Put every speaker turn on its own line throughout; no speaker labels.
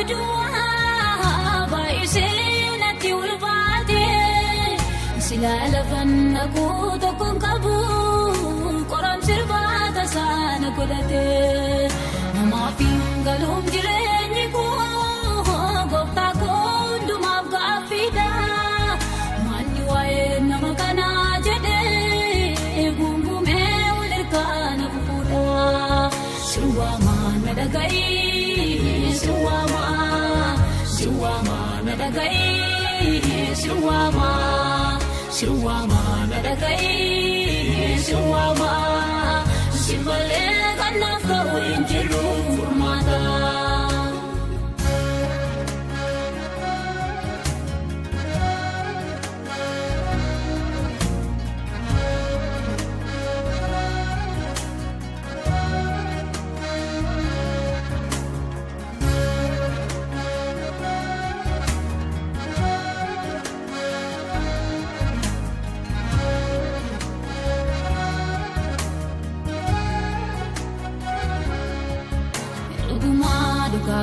fidua baisinati ulfate sila lafan aku tokon kabu koram sirbata sana kodate nama pingalum jireni ko gopta ko dumab gafida mani wae namakana jede gungume ulirkana puda suwama nadagai suwama nadagai suwama nadagai suwama simbale kana kawin jiru furmata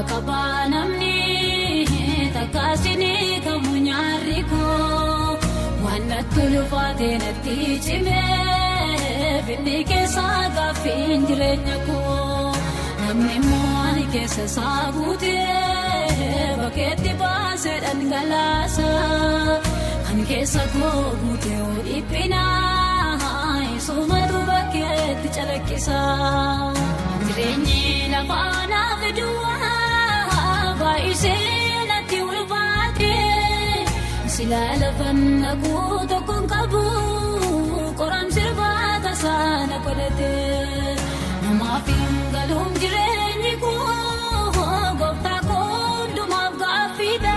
kabanamni takasini kamunyariko wana tulufate nati chime bindi ke saga finjrenya ko namni moani ke sabute baketi base dan galasa kan ke sago bute oripina sumadu baketi chalakisa jirenyi la bana vedua baisinati ulfate sila lafan aku tokon kabu koram sirbata sana kodate nama pingalum jireni ko gopta ko dumab gafida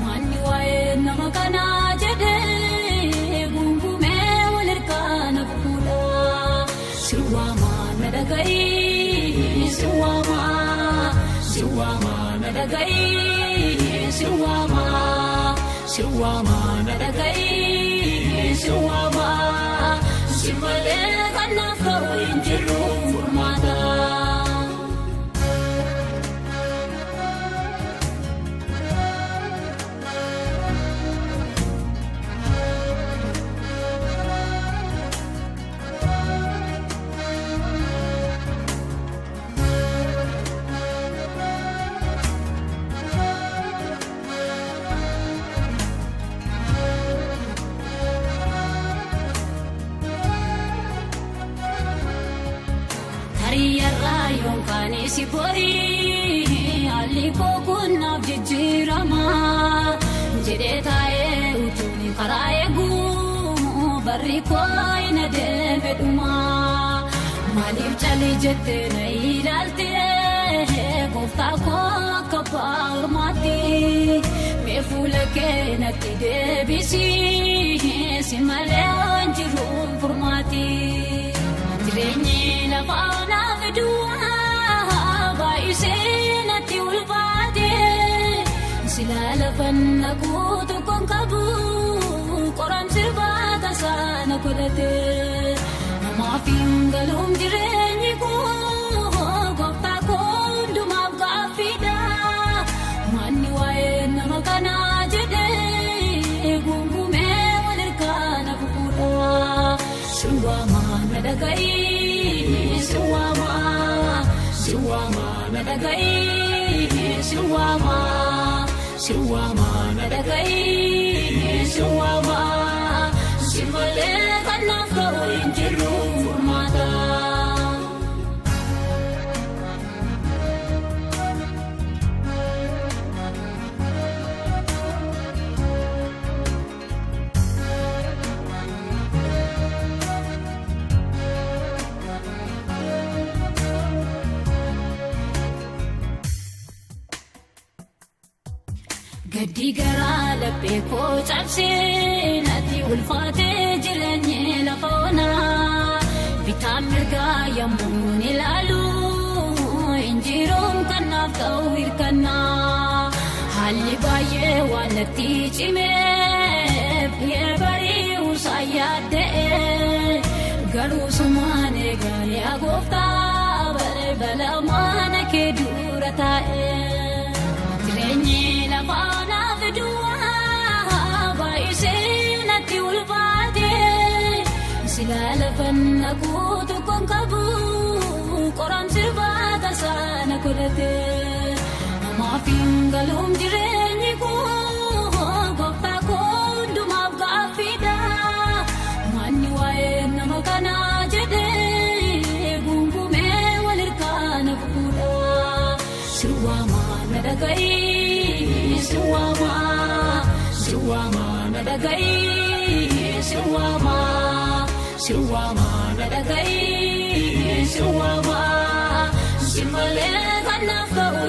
mani wae namakana jede gungume ulirkana puda suwama nadagai suwama nadagai suwama nadagai suwama simbale kana kawin jiru furmata si bori aliko kunna jijirama jede tae utuni karae gu barri ko ina de beduma malif chali jette nahi dalte gofta ko kapar mati me fule ke nati de bisi simale anjiru furmati jirenyi la fauna vedua baisinati ulfate sila lafan aku tokon kabu koram sirbata sana kodate nama pingalum jireni ko gopta ko dumab gafida mani wae namakana jede gungume ulirkana puda suwama nadagai suwama nadagai suwama nadagai suwama simbale kana kawin jiru furmata gadi gara lape ko chapse nati ulfate jiranye la fauna vitamirga yamun ilalu injirum kanaf tawir kana hali baye wanati chime ye bari usayade garu sumane gani agofta bale bala mana ke durata lafanna kuutu kon qabu qoram sirbaata sana godhate namaafin galum jireenyi koo gooftaa koo hundumaaf gaaffiidha manni waa'ee nama kanaa jedhee gungummee walirkaana fuudha siwama na dhaga'i siwama na dhaga'i siwama na dhaga'i siwama simalee kanaaf ka'u